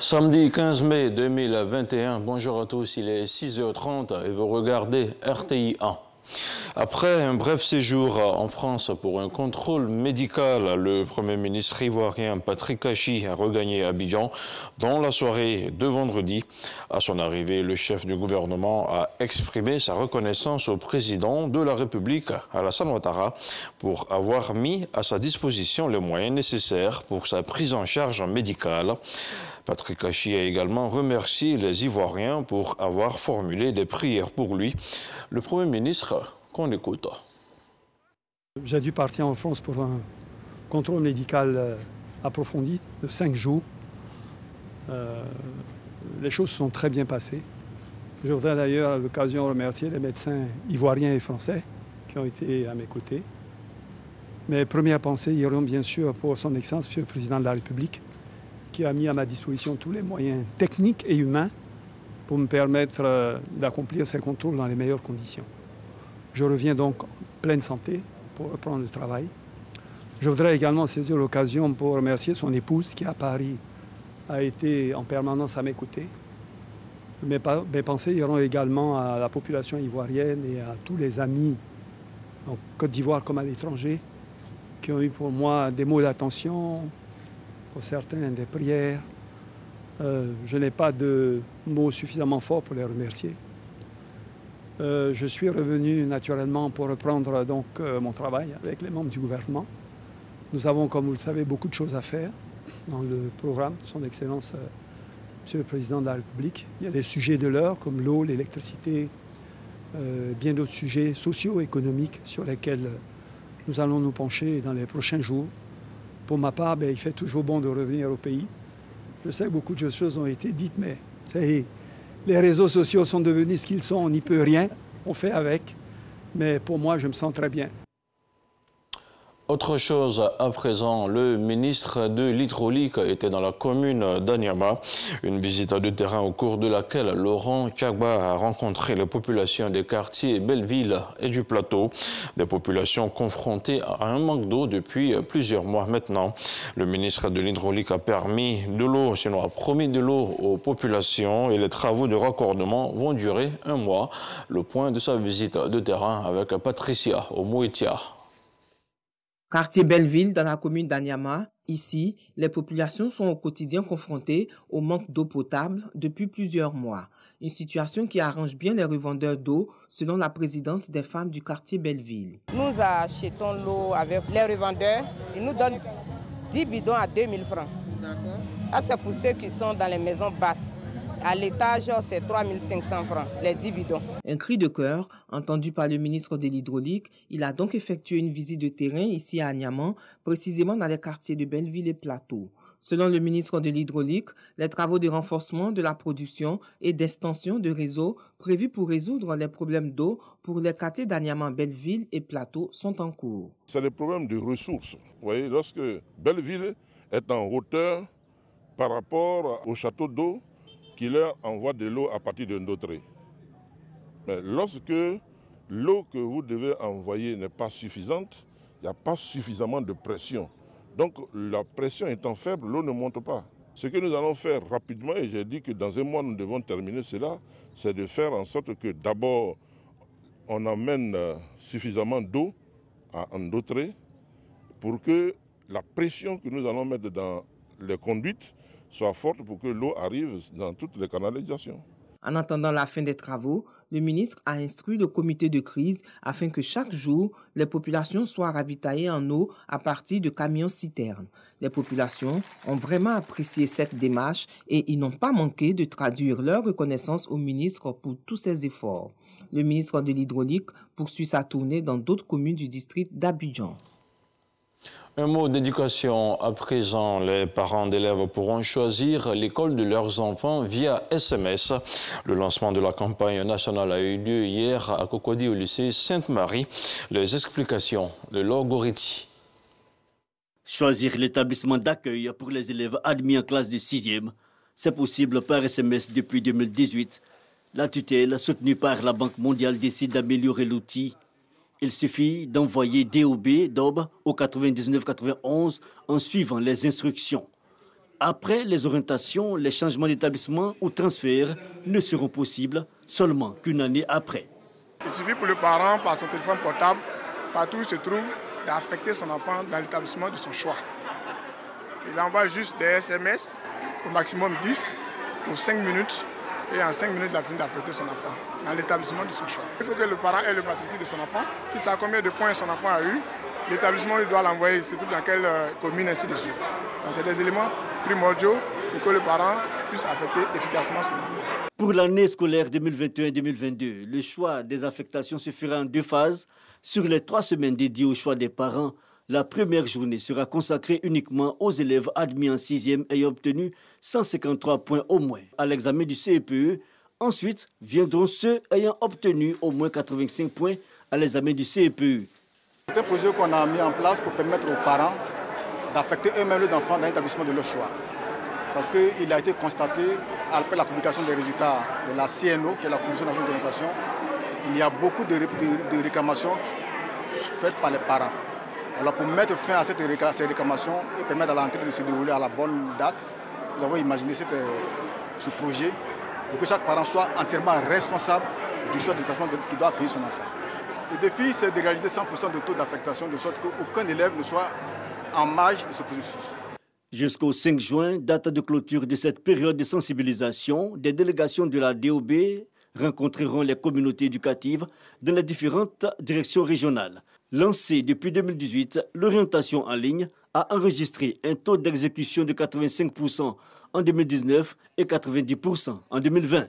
Samedi 15 mai 2021, bonjour à tous, il est 6h30 et vous regardez RTI 1. Après un bref séjour en France pour un contrôle médical, le Premier ministre ivoirien Patrick Kachi a regagné Abidjan dans la soirée de vendredi. À son arrivée, le chef du gouvernement a exprimé sa reconnaissance au président de la République, Alassane Ouattara, pour avoir mis à sa disposition les moyens nécessaires pour sa prise en charge médicale. Patrick Kachi a également remercié les Ivoiriens pour avoir formulé des prières pour lui. Le Premier ministre, qu'on écoute. J'ai dû partir en France pour un contrôle médical approfondi de 5 jours. Les choses se sont très bien passées. Je voudrais d'ailleurs à l'occasion remercier les médecins ivoiriens et français qui ont été à mes côtés. Mes premières pensées iront bien sûr pour son Excellence, Monsieur le Président de la République, qui a mis à ma disposition tous les moyens techniques et humains pour me permettre d'accomplir ces contrôles dans les meilleures conditions. Je reviens donc en pleine santé pour reprendre le travail. Je voudrais également saisir l'occasion pour remercier son épouse qui, à Paris, a été en permanence à mes côtés. Mes pensées iront également à la population ivoirienne et à tous les amis en Côte d'Ivoire comme à l'étranger qui ont eu pour moi des mots d'attention, pour certains des prières. Je n'ai pas de mots suffisamment forts pour les remercier. Je suis revenu naturellement pour reprendre donc mon travail avec les membres du gouvernement. Nous avons, comme vous le savez, beaucoup de choses à faire dans le programme de son Excellence, Monsieur le Président de la République. Il y a des sujets de l'heure comme l'eau, l'électricité, bien d'autres sujets socio-économiques sur lesquels nous allons nous pencher dans les prochains jours. Pour ma part, il fait toujours bon de revenir au pays. Je sais que beaucoup de choses ont été dites, mais les réseaux sociaux sont devenus ce qu'ils sont, on n'y peut rien, on fait avec. Mais pour moi, je me sens très bien. Autre chose à présent, le ministre de l'Hydraulique était dans la commune d'Anyama. Une visite de terrain au cours de laquelle Laurent Tchagba a rencontré les populations des quartiers Belleville et du Plateau. Des populations confrontées à un manque d'eau depuis plusieurs mois maintenant. Le ministre de l'Hydraulique a promis de l'eau aux populations et les travaux de raccordement vont durer un mois. Le point de sa visite de terrain avec Patricia Omoetia. Quartier Belleville, dans la commune d'Anyama, ici, les populations sont au quotidien confrontées au manque d'eau potable depuis plusieurs mois. Une situation qui arrange bien les revendeurs d'eau, selon la présidente des femmes du quartier Belleville. Nous achetons l'eau avec les revendeurs. Ils nous donnent 10 bidons à 2000 francs. Ça, c'est pour ceux qui sont dans les maisons basses. À l'étage, c'est 3500 francs, les 10 bidons. Un cri de cœur, entendu par le ministre de l'Hydraulique, il a donc effectué une visite de terrain ici à Agnaman, précisément dans les quartiers de Belleville et Plateau. Selon le ministre de l'Hydraulique, les travaux de renforcement de la production et d'extension de réseau prévus pour résoudre les problèmes d'eau pour les quartiers d'Agnaman, Belleville et Plateau sont en cours. C'est des problèmes de ressources. Vous voyez, lorsque Belleville est en hauteur par rapport au château d'eau, qui leur envoie de l'eau à partir de Ndotré. Mais lorsque l'eau que vous devez envoyer n'est pas suffisante, il n'y a pas suffisamment de pression. Donc la pression étant faible, l'eau ne monte pas. Ce que nous allons faire rapidement, et j'ai dit que dans un mois nous devons terminer cela, c'est de faire en sorte que d'abord on emmène suffisamment d'eau à Ndotré pour que la pression que nous allons mettre dans les conduites soit forte pour que l'eau arrive dans toutes les canalisations. En attendant la fin des travaux, le ministre a instruit le comité de crise afin que chaque jour, les populations soient ravitaillées en eau à partir de camions-citernes. Les populations ont vraiment apprécié cette démarche et ils n'ont pas manqué de traduire leur reconnaissance au ministre pour tous ses efforts. Le ministre de l'Hydraulique poursuit sa tournée dans d'autres communes du district d'Abidjan. Un mot d'éducation à présent. Les parents d'élèves pourront choisir l'école de leurs enfants via SMS. Le lancement de la campagne nationale a eu lieu hier à Cocody au lycée Sainte-Marie. Les explications de Laure Goretti. Choisir l'établissement d'accueil pour les élèves admis en classe de 6e, c'est possible par SMS depuis 2018. La tutelle, soutenue par la Banque mondiale, décide d'améliorer l'outil. Il suffit d'envoyer DOB au 99 91 en suivant les instructions. Après les orientations, les changements d'établissement ou transferts ne seront possibles seulement qu'une année après. Il suffit pour le parent, par son téléphone portable, partout où il se trouve, d'affecter son enfant dans l'établissement de son choix. Il envoie juste des SMS, au maximum 10, pour 5 minutes, et en 5 minutes, il a fini d'affecter son enfant dans l'établissement de son choix. Il faut que le parent ait le matricule de son enfant, qu'il sache combien de points son enfant a eu. L'établissement il doit l'envoyer, surtout dans quelle commune, ainsi de suite. Donc c'est des éléments primordiaux pour que le parent puisse affecter efficacement son enfant. Pour l'année scolaire 2021-2022, le choix des affectations se fera en 2 phases. Sur les 3 semaines dédiées au choix des parents, la première journée sera consacrée uniquement aux élèves admis en 6e ayant obtenu 153 points au moins à l'examen du CEPE. Ensuite, viendront ceux ayant obtenu au moins 85 points à l'examen du CEPE. C'est un projet qu'on a mis en place pour permettre aux parents d'affecter eux-mêmes les enfants dans l'établissement de leur choix. Parce qu'il a été constaté, après la publication des résultats de la CNO, qui est la Commission nationale d'orientation, il y a beaucoup de réclamations faites par les parents. Alors pour mettre fin à ces réclamations et permettre à l'entrée de se dérouler à la bonne date, nous avons imaginé ce projet pour que chaque parent soit entièrement responsable du choix des enfants qui doit accueillir son enfant. Le défi, c'est de réaliser 100% de taux d'affectation, de sorte qu'aucun élève ne soit en marge de ce processus. Jusqu'au 5 juin, date de clôture de cette période de sensibilisation, des délégations de la DOB rencontreront les communautés éducatives dans les différentes directions régionales. Lancée depuis 2018, l'orientation en ligne a enregistré un taux d'exécution de 85% en 2019 et 90% en 2020.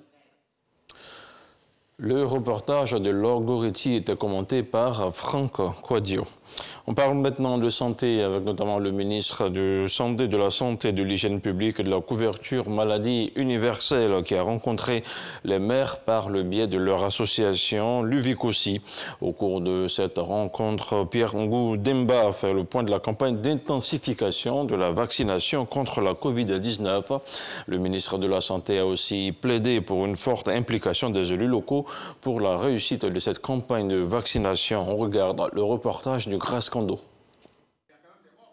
Le reportage de Laure Goretti était commenté par Franck Quadio. On parle maintenant de santé avec notamment le ministre de la Santé et de l'Hygiène publique et de la couverture maladie universelle qui a rencontré les maires par le biais de leur association l'UVICOSI. Au cours de cette rencontre, Pierre Ngou Demba a fait le point de la campagne d'intensification de la vaccination contre la Covid-19. Le ministre de la Santé a aussi plaidé pour une forte implication des élus locaux pour la réussite de cette campagne de vaccination. On regarde le reportage de Grace Kondo.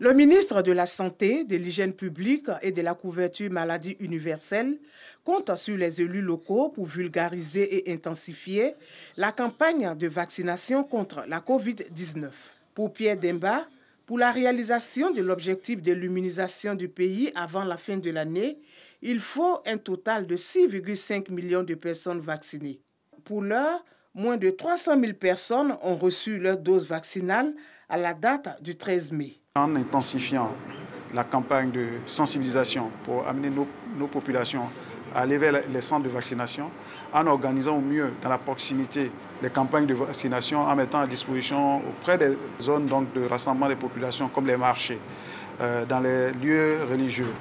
Le ministre de la Santé, de l'Hygiène publique et de la couverture maladie universelle compte sur les élus locaux pour vulgariser et intensifier la campagne de vaccination contre la Covid-19. Pour Pierre Demba, pour la réalisation de l'objectif de l'immunisation du pays avant la fin de l'année, il faut un total de 6,5 millions de personnes vaccinées. Pour l'heure, moins de 300 000 personnes ont reçu leur dose vaccinale à la date du 13 mai. En intensifiant la campagne de sensibilisation pour amener nos populations à aller vers les centres de vaccination, en organisant au mieux dans la proximité les campagnes de vaccination, en mettant à disposition auprès des zones donc, de rassemblement des populations comme les marchés, dans les lieux religieux,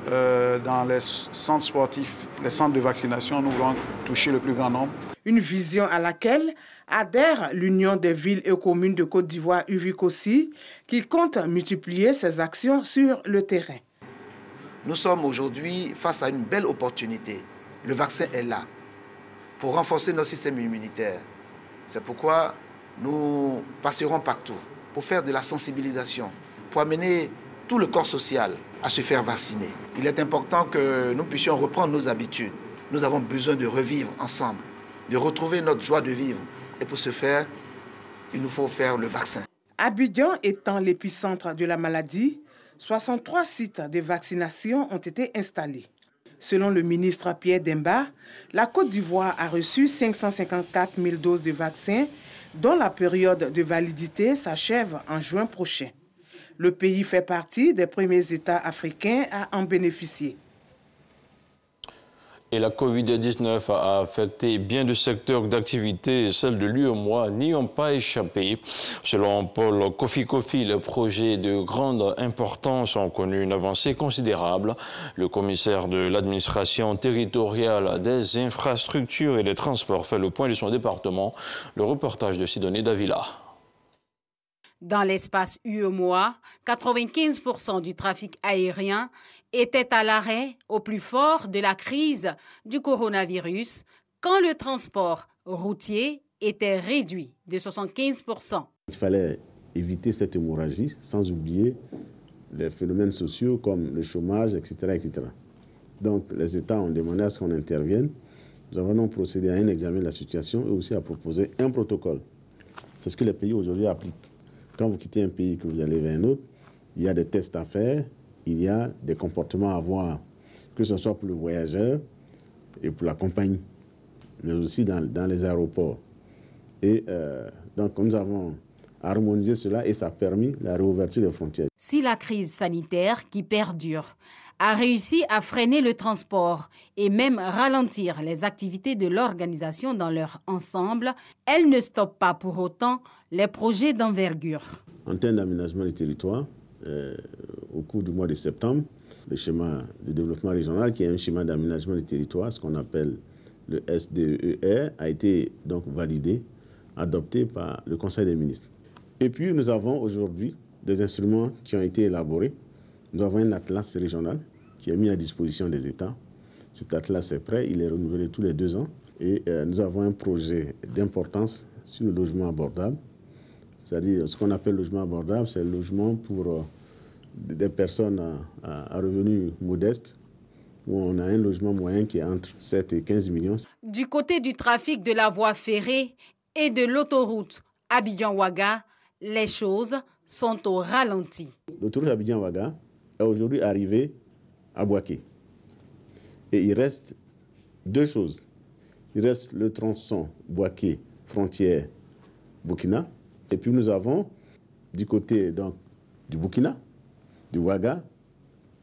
dans les centres sportifs, les centres de vaccination, nous voulons toucher le plus grand nombre. Une vision à laquelle adhère l'Union des villes et communes de Côte d'Ivoire UVICOSI qui compte multiplier ses actions sur le terrain. Nous sommes aujourd'hui face à une belle opportunité. Le vaccin est là pour renforcer notre système immunitaire. C'est pourquoi nous passerons partout pour faire de la sensibilisation, pour amener tout le corps social à se faire vacciner. Il est important que nous puissions reprendre nos habitudes. Nous avons besoin de revivre ensemble, de retrouver notre joie de vivre. Et pour ce faire, il nous faut faire le vaccin. Abidjan étant l'épicentre de la maladie, 63 sites de vaccination ont été installés. Selon le ministre Pierre Demba, la Côte d'Ivoire a reçu 554 000 doses de vaccins dont la période de validité s'achève en juin prochain. Le pays fait partie des premiers États africains à en bénéficier. Et la Covid-19 a affecté bien de secteurs d'activité et celles de l'UEMOA n'y ont pas échappé. Selon Paul Kofi, les projets de grande importance ont connu une avancée considérable. Le commissaire de l'administration territoriale des infrastructures et des transports fait le point de son département. Le reportage de Sidonie Davila. Dans l'espace UEMOA, 95% du trafic aérien était à l'arrêt au plus fort de la crise du coronavirus, quand le transport routier était réduit de 75%. Il fallait éviter cette hémorragie, sans oublier les phénomènes sociaux comme le chômage, etc., etc. Donc les États ont demandé à ce qu'on intervienne. Nous avons donc procédé à un examen de la situation et aussi à proposer un protocole. C'est ce que les pays aujourd'hui appliquent. Quand vous quittez un pays que vous allez vers un autre, il y a des tests à faire, il y a des comportements à avoir, que ce soit pour le voyageur et pour la compagnie, mais aussi dans les aéroports. Et donc nous avons harmonisé cela et ça a permis la réouverture des frontières. Si la crise sanitaire qui perdure a réussi à freiner le transport et même ralentir les activités de l'organisation dans leur ensemble, elle ne stoppe pas pour autant les projets d'envergure. En termes d'aménagement du territoire, au cours du mois de septembre, le schéma de développement régional, qui est un schéma d'aménagement du territoire, ce qu'on appelle le SDER, a été donc validé, adopté par le Conseil des ministres. Et puis nous avons aujourd'hui des instruments qui ont été élaborés. Nous avons un atlas régional qui est mis à disposition des États. Cet atlas est prêt, il est renouvelé tous les 2 ans. Et nous avons un projet d'importance sur le logement abordable. C'est-à-dire, ce qu'on appelle logement abordable, c'est le logement pour des personnes à revenus modestes, où on a un logement moyen qui est entre 7 et 15 millions. Du côté du trafic de la voie ferrée et de l'autoroute Abidjan-Ouaga, les choses sont au ralenti. L'autoroute Abidjan-Ouaga est aujourd'hui arrivée à Bouaké. Et il reste 2 choses. Il reste le tronçon Bouaké, frontière Burkina. Et puis nous avons, du côté donc, du Burkina, du Ouaga,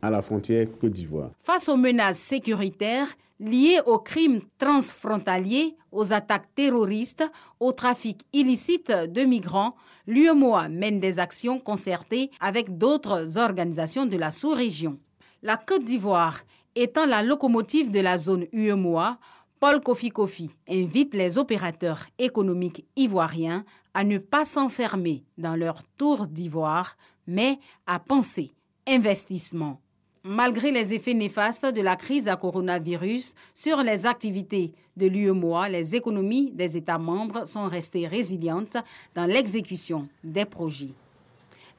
à la frontière Côte d'Ivoire. Face aux menaces sécuritaires liées aux crimes transfrontaliers, aux attaques terroristes, au trafic illicite de migrants, l'UEMOA mène des actions concertées avec d'autres organisations de la sous-région. La Côte d'Ivoire étant la locomotive de la zone UEMOA, Paul Kofi Kofi invite les opérateurs économiques ivoiriens à ne pas s'enfermer dans leur tour d'ivoire, mais à penser investissement. Malgré les effets néfastes de la crise à coronavirus sur les activités de l'UEMOA, les économies des États membres sont restées résilientes dans l'exécution des projets.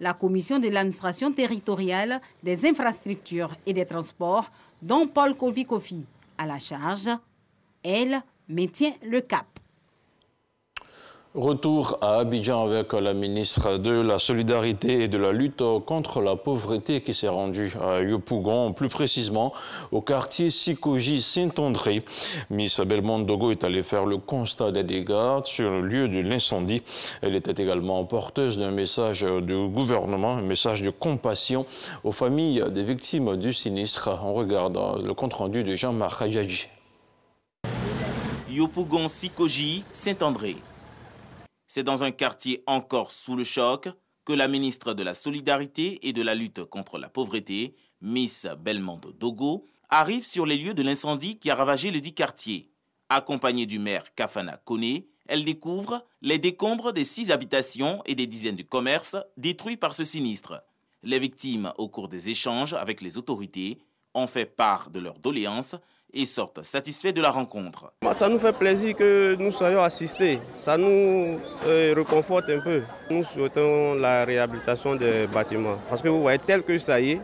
La commission de l'administration territoriale, des infrastructures et des transports, dont Paul Kofi Kofi a la charge, elle maintient le cap. Retour à Abidjan avec la ministre de la Solidarité et de la lutte contre la pauvreté qui s'est rendue à Yopougon, plus précisément au quartier Sikoji Saint-André. Miss Belmondo Dogo est allée faire le constat des dégâts sur le lieu de l'incendie. Elle était également porteuse d'un message du gouvernement, un message de compassion aux familles des victimes du sinistre. On regarde le compte-rendu de Jean-Marc Hadjadji. Yopougon Sikoji Saint-André. C'est dans un quartier encore sous le choc que la ministre de la Solidarité et de la lutte contre la pauvreté, Miss Belmondo Dogo, arrive sur les lieux de l'incendie qui a ravagé le dit quartier. Accompagnée du maire Kafana Koné, elle découvre les décombres des 6 habitations et des dizaines de commerces détruits par ce sinistre. Les victimes, au cours des échanges avec les autorités, ont fait part de leurs doléances et sortent satisfaits de la rencontre. Ça nous fait plaisir que nous soyons assistés. Ça nous réconforte un peu. Nous souhaitons la réhabilitation des bâtiments. Parce que vous voyez, tel que ça y est,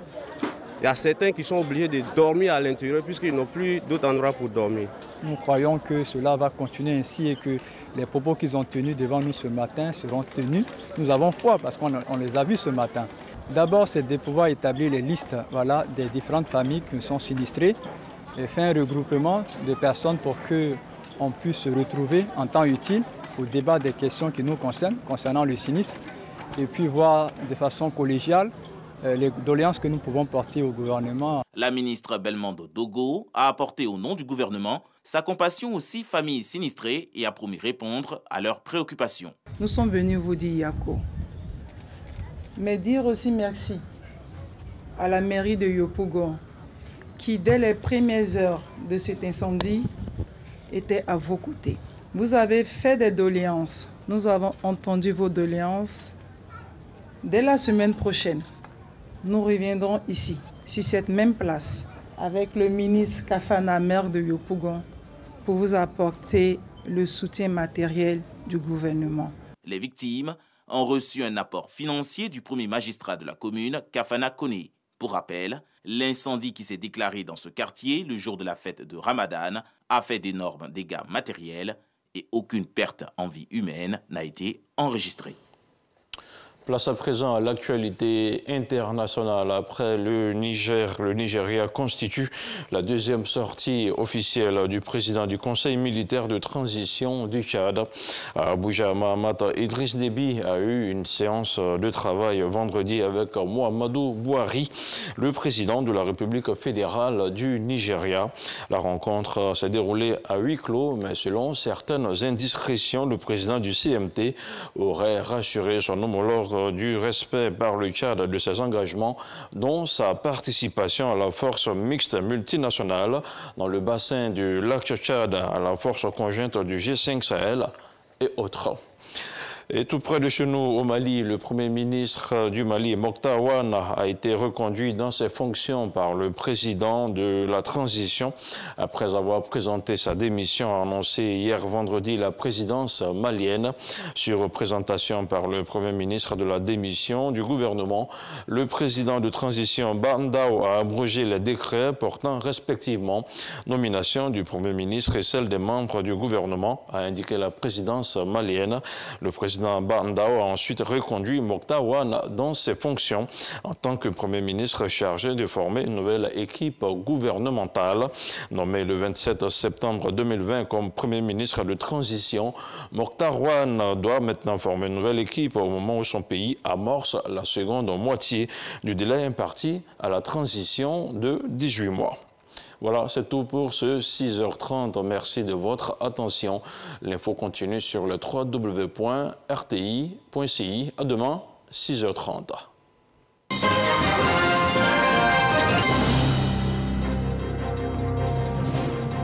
il y a certains qui sont obligés de dormir à l'intérieur puisqu'ils n'ont plus d'autres endroits pour dormir. Nous croyons que cela va continuer ainsi et que les propos qu'ils ont tenus devant nous ce matin seront tenus. Nous avons foi parce qu'on les a vus ce matin. D'abord, c'est de pouvoir établir les listes des différentes familles qui sont sinistrées et faire un regroupement de personnes pour qu'on puisse se retrouver en temps utile pour débattre des questions qui nous concernent, concernant le sinistre, et puis voir de façon collégiale les doléances que nous pouvons porter au gouvernement. La ministre Belmondo Dogo a apporté au nom du gouvernement sa compassion aux 6 familles sinistrées et a promis répondre à leurs préoccupations. Nous sommes venus vous dire Yako, mais dire aussi merci à la mairie de Yopougon, qui, dès les premières heures de cet incendie, était à vos côtés. Vous avez fait des doléances. Nous avons entendu vos doléances. Dès la semaine prochaine, nous reviendrons ici, sur cette même place, avec le ministre Kafana, maire de Yopougon, pour vous apporter le soutien matériel du gouvernement. Les victimes ont reçu un apport financier du premier magistrat de la commune, Kafana Kone. Pour rappel, l'incendie qui s'est déclaré dans ce quartier le jour de la fête de Ramadan a fait d'énormes dégâts matériels et aucune perte en vie humaine n'a été enregistrée. Place à présent à l'actualité internationale. Après le Niger, le Nigeria constitue la deuxième sortie officielle du président du Conseil militaire de transition du Tchad. À Abuja, Mahamat Idriss Déby a eu une séance de travail vendredi avec Muhammadu Buhari, le président de la République fédérale du Nigeria. La rencontre s'est déroulée à huis clos, mais selon certaines indiscrétions, le président du CMT aurait rassuré son homologue du respect par le Tchad de ses engagements, dont sa participation à la force mixte multinationale dans le bassin du lac Tchad, à la force conjointe du G5 Sahel et autres. Et tout près de chez nous, au Mali, le Premier ministre du Mali, Mokhtar Ouane, a été reconduit dans ses fonctions par le président de la transition. Après avoir présenté sa démission, a annoncé hier vendredi la présidence malienne. Sur présentation par le Premier ministre de la démission du gouvernement, le président de transition, Bandao, a abrogé les décrets portant respectivement nomination du Premier ministre et celle des membres du gouvernement, a indiqué la présidence malienne. Le président Bandao a ensuite reconduit Mokhtar Ouane dans ses fonctions en tant que Premier ministre chargé de former une nouvelle équipe gouvernementale. Nommé le 27 septembre 2020 comme Premier ministre de transition, Mokhtar Ouane doit maintenant former une nouvelle équipe au moment où son pays amorce la seconde moitié du délai imparti à la transition de 18 mois. Voilà, c'est tout pour ce 6h30. Merci de votre attention. L'info continue sur le www.rti.ci. À demain, 6h30.